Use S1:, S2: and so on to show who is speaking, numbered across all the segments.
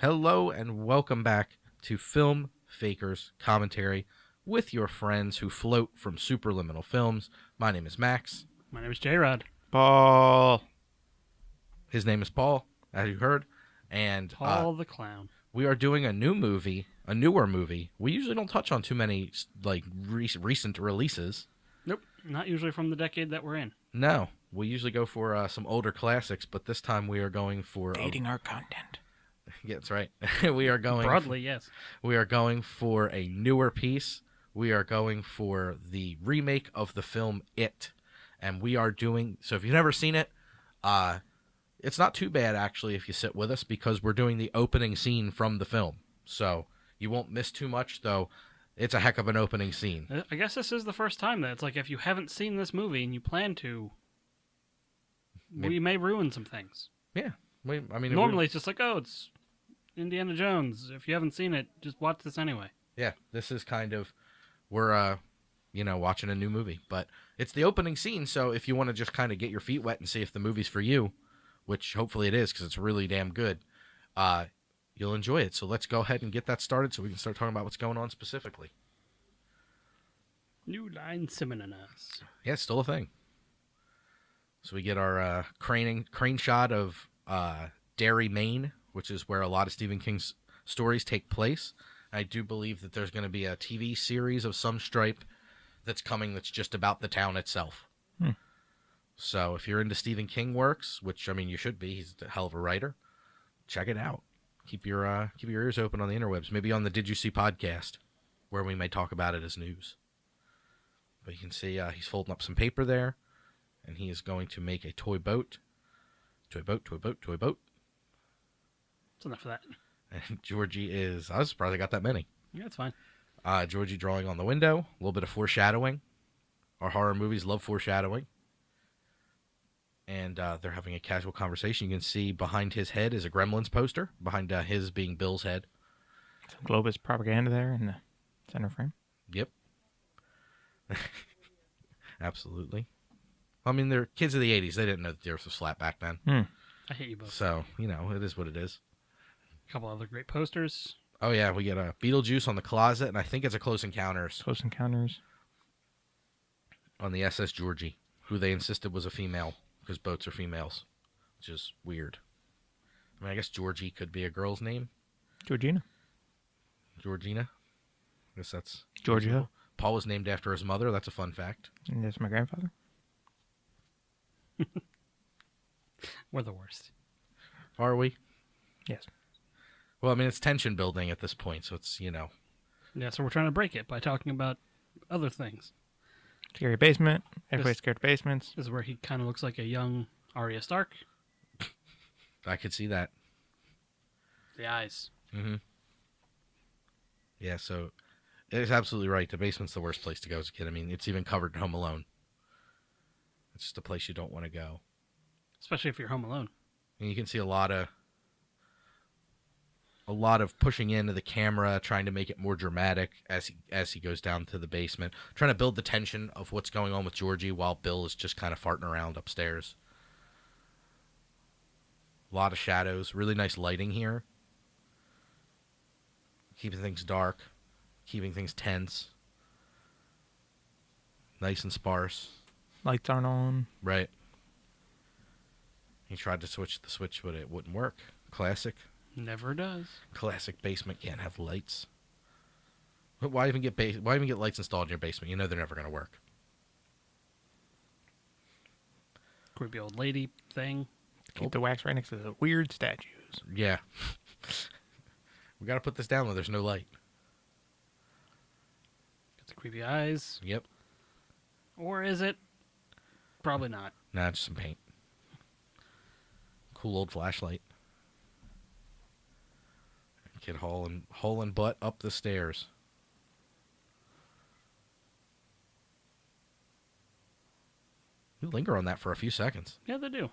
S1: Hello and welcome back to Filmfaker's Commentary with your friends who float from superliminal films. My name is Max.
S2: My name is J-Rod.
S3: Paul.
S1: His name is Paul, as you heard. And
S2: Paul the Clown.
S1: we are doing a newer movie. We usually don't touch on too many recent releases.
S2: Nope, not usually from the decade that we're in.
S1: No, we usually go for some older classics, but this time we are going for...
S3: Dating our content.
S1: Yeah, that's right. We are going...
S2: Broadly, yes.
S1: We are going for a newer piece. We are going for the remake of the film It. And we are doing... So if you've never seen it, it's not too bad, actually, if you sit with us, because we're doing the opening scene from the film. So you won't miss too much, though it's a heck of an opening scene.
S2: I guess this is the first time that it's like if you haven't seen this movie and you plan to, we may ruin some things.
S1: Yeah.
S2: Normally it's just like, oh, it's Indiana Jones. If you haven't seen it, just watch this anyway.
S1: Yeah, this is kind of... We're, watching a new movie. But it's the opening scene, so if you want to just kind of get your feet wet and see if the movie's for you, which hopefully it is because it's really damn good, you'll enjoy it. So let's go ahead and get that started so we can start talking about what's going on specifically.
S2: New Line Simonas.
S1: Yeah, it's still a thing. So we get our crane shot of Derry, Maine, which is where a lot of Stephen King's stories take place. I do believe that there's going to be a TV series of some stripe that's coming that's just about the town itself. So if you're into Stephen King works, which, you should be, he's a hell of a writer, check it out. Keep your ears open on the interwebs, maybe on the Did You See podcast, where we may talk about it as news. But you can see he's folding up some paper there, and he is going to make a toy boat. Toy boat.
S2: That's enough of that.
S1: And Georgie I was surprised I got that many.
S2: Yeah, it's fine.
S1: Georgie drawing on the window, a little bit of foreshadowing. Our horror movies love foreshadowing. And they're having a casual conversation. You can see behind his head is a Gremlins poster, behind his being Bill's head.
S3: Some Globus propaganda there in the center frame.
S1: Yep. Absolutely. They're kids of the 80s. They didn't know that there was a slap back then.
S2: I hate you both.
S1: So, it is what it is.
S2: A couple other great posters.
S1: Oh, yeah, we get a Beetlejuice on the closet, and I think it's a Close Encounters.
S3: Close Encounters.
S1: On the SS Georgie, who they insisted was a female, because boats are females, which is weird. I guess Georgie could be a girl's name.
S3: Georgina.
S1: I guess that's...
S3: Georgia.
S1: reasonable. Paul was named after his mother. That's a fun fact.
S3: And that's my grandfather.
S2: We're the worst.
S1: Are we?
S3: Yes.
S1: Well, it's tension building at this point, so it's,
S2: Yeah, so we're trying to break it by talking about other things.
S3: Scary basement. Everybody's scared of basements.
S2: This is where he kind of looks like a young Arya Stark.
S1: I could see that.
S2: The eyes.
S1: Mm-hmm. Yeah, so it's absolutely right. The basement's the worst place to go as a kid. It's even covered in Home Alone. It's just a place you don't want to go.
S2: Especially if you're home alone.
S1: And you can see a lot of pushing into the camera, trying to make it more dramatic as he goes down to the basement, trying to build the tension of what's going on with Georgie while Bill is just kind of farting around upstairs. A lot of shadows, really nice lighting here. Keeping things dark, keeping things tense. Nice and sparse.
S3: Lights aren't on.
S1: Right. He tried to switch the switch, but it wouldn't work. Classic.
S2: Never does.
S1: Classic basement can't have lights. Why even get lights installed in your basement? They're never going to work.
S2: Creepy old lady thing.
S3: Keep the wax right next to the weird statues.
S1: Yeah. We got to put this down where there's no light.
S2: Got the creepy eyes.
S1: Yep.
S2: Or is it? Probably not.
S1: Nah, just some paint. Cool old flashlight. Kid hauling butt up the stairs. You linger on that for a few seconds.
S2: Yeah, they do.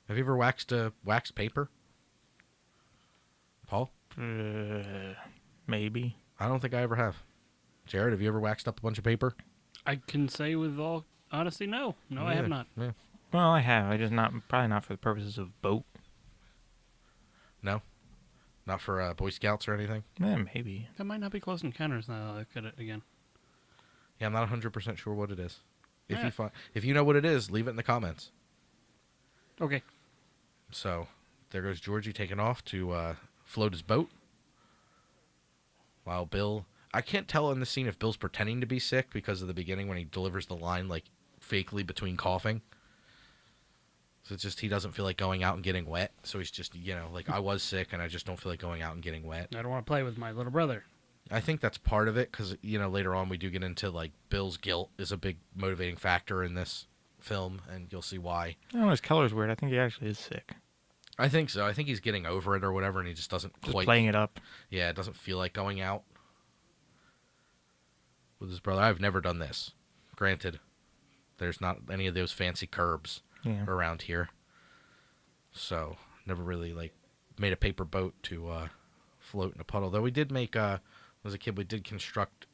S1: Have you ever waxed paper? Paul?
S3: Maybe.
S1: I don't think I ever have. Jared, have you ever waxed up a bunch of paper?
S2: I can say with all honesty, no. No, I have not.
S1: Yeah.
S3: Well, I have. I just probably not for the purposes of boat.
S1: No? Not for Boy Scouts or anything?
S3: Maybe.
S2: That might not be Close Encounters now that I look at it again.
S1: Yeah, I'm not 100% sure what it is.
S2: Yeah.
S1: If you know what it is, leave it in the comments.
S2: Okay.
S1: So, there goes Georgie taking off to float his boat. While Bill... I can't tell in the scene if Bill's pretending to be sick because of the beginning when he delivers the line, like, fakely between coughing. So it's just he doesn't feel like going out and getting wet. So he's just, like, I was sick and I just don't feel like going out and getting wet.
S2: I don't want to play with my little brother.
S1: I think that's part of it because, later on we do get into, like, Bill's guilt is a big motivating factor in this film, and you'll see why.
S3: I don't know, his color's weird. I think he actually is sick.
S1: I think so. I think he's getting over it or whatever, and he just doesn't quite...
S3: playing it up.
S1: Yeah, it doesn't feel like going out with his brother. I've never done this. Granted, there's not any of those fancy curbs around here. So, never really, like, made a paper boat to float in a puddle. Though we did make, as a kid, we did construct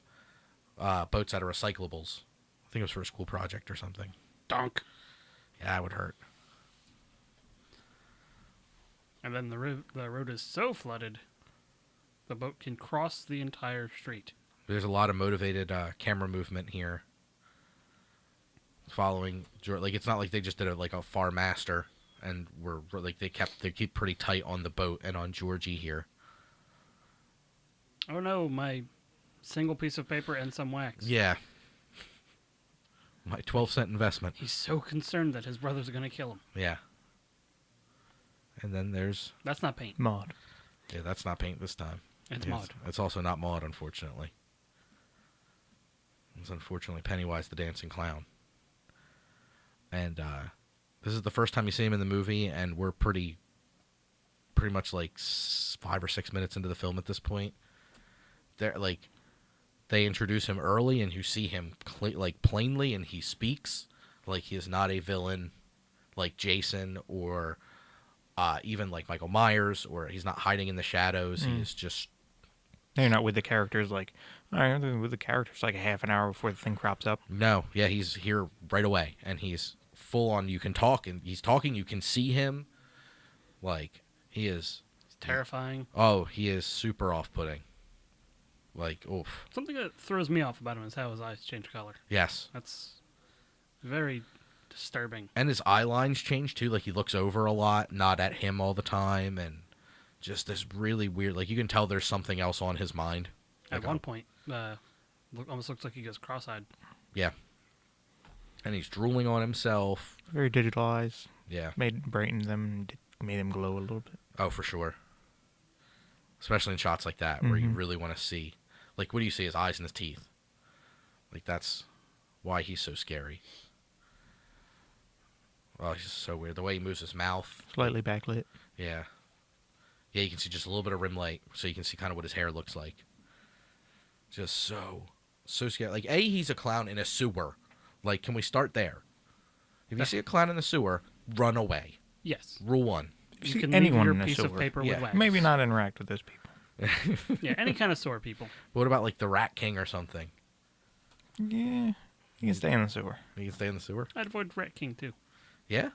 S1: boats out of recyclables. I think it was for a school project or something.
S2: Donk.
S1: Yeah, it would hurt.
S2: And then the road is so flooded, the boat can cross the entire street.
S1: There's a lot of motivated camera movement here. Following, like, it's not like they just did like a far master, and were like they keep pretty tight on the boat and on Georgie here.
S2: Oh no, my single piece of paper and some wax.
S1: Yeah. My 12-cent investment.
S2: He's so concerned that his brother's going to kill him.
S1: Yeah. And then there's...
S2: That's not paint.
S3: Mod.
S1: Yeah, that's not paint this time.
S2: It's mod.
S1: It's also not mod, unfortunately. It's unfortunately Pennywise the Dancing Clown. And this is the first time you see him in the movie, and we're pretty much like 5 or 6 minutes into the film at this point. They introduce him early, and you see him plainly, and he speaks like he is not a villain like Jason or even like Michael Myers, or he's not hiding in the shadows. He is just...
S3: They're not with the characters like, all right, they're with the characters like a half an hour before the thing crops up.
S1: No, yeah, he's here right away, and he's full on. You can talk, and he's talking. You can see him. Like, he is...
S2: It's terrifying.
S1: Oh, he is super off-putting. Like, oof.
S2: Something that throws me off about him is how his eyes change color.
S1: Yes.
S2: That's very disturbing.
S1: And his eye lines change, too. Like, he looks over a lot, not at him all the time, and just this really weird... Like, you can tell there's something else on his mind.
S2: At one point, almost looks like he goes cross-eyed.
S1: Yeah. And he's drooling on himself.
S3: Very digital eyes.
S1: Yeah.
S3: Brightened them, made them glow a little bit.
S1: Oh, for sure. Especially in shots like that, where you really want to see... Like, what do you see? His eyes and his teeth. Like, that's why he's so scary. Oh, he's so weird. The way he moves his mouth.
S3: Slightly backlit.
S1: Yeah. Yeah, you can see just a little bit of rim light, so you can see kind of what his hair looks like. Just so scary. Like, he's a clown in a sewer. Like, can we start there? If you see a clown in the sewer, run away.
S2: Yes.
S1: Rule 1.
S2: You can
S3: anyone
S2: leave
S3: in
S2: your
S3: a
S2: piece of
S3: sewer.
S2: paper with wax.
S3: Maybe not interact with those people.
S2: Yeah, any kind of sewer people.
S1: What about, like, the Rat King or something?
S3: Yeah, you can stay in the sewer.
S1: You can stay in the sewer?
S2: I'd avoid Rat King, too.
S1: Yeah?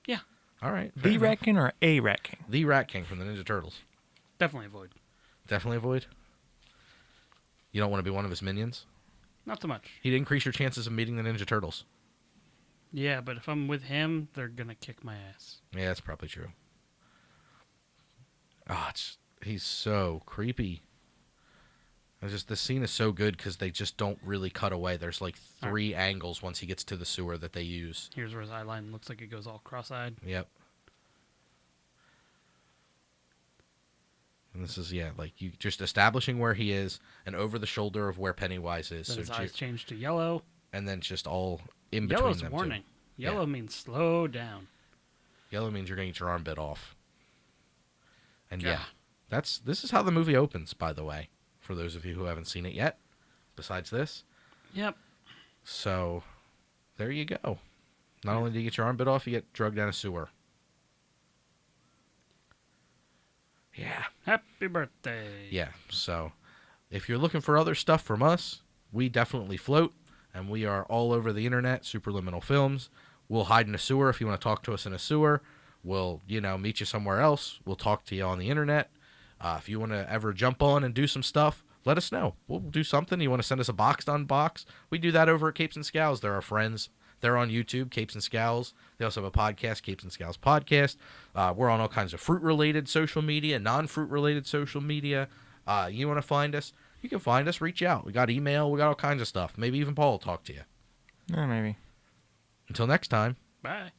S2: Yeah.
S1: All right.
S3: The Rat King or a Rat King?
S1: The Rat King from the Ninja Turtles.
S2: Definitely avoid.
S1: Definitely avoid? You don't want to be one of his minions?
S2: Not so much.
S1: He'd increase your chances of meeting the Ninja Turtles.
S2: Yeah, but if I'm with him, they're going to kick my ass.
S1: Yeah, that's probably true. Oh, he's so creepy. The scene is so good because they just don't really cut away. There's like 3 angles once he gets to the sewer that they use.
S2: Here's where his eye line looks like it goes all cross-eyed.
S1: Yep. And this is, like you just establishing where he is and over the shoulder of where Pennywise is.
S2: Then
S1: So
S2: his eyes change to yellow.
S1: and then just all in between
S2: Yellow's
S1: them.
S2: warning.
S1: Too.
S2: Yellow means slow down.
S1: Yellow means you're going to get your arm bit off. And
S2: Yeah.
S1: this is how the movie opens, by the way, for those of you who haven't seen it yet, besides this.
S2: Yep.
S1: So, there you go. Not only do you get your arm bit off, you get drugged down a sewer. Yeah.
S2: Happy birthday.
S1: Yeah, so if you're looking for other stuff from us, we definitely float, and we are all over the internet, Superliminal Films. We'll hide in a sewer if you want to talk to us in a sewer. we'll, meet you somewhere else. We'll talk to you on the internet. If you want to ever jump on and do some stuff, let us know. We'll do something. You want to send us a box to unbox? We do that over at Capes and Scowls. They're our friends. They're on YouTube, Capes and Scowls. They also have a podcast, Capes and Scowls Podcast. We're on all kinds of fruit-related social media, non-fruit-related social media. You want to find us? You can find us. Reach out. We got email. We got all kinds of stuff. Maybe even Paul will talk to you.
S3: Yeah, maybe.
S1: Until next time.
S2: Bye.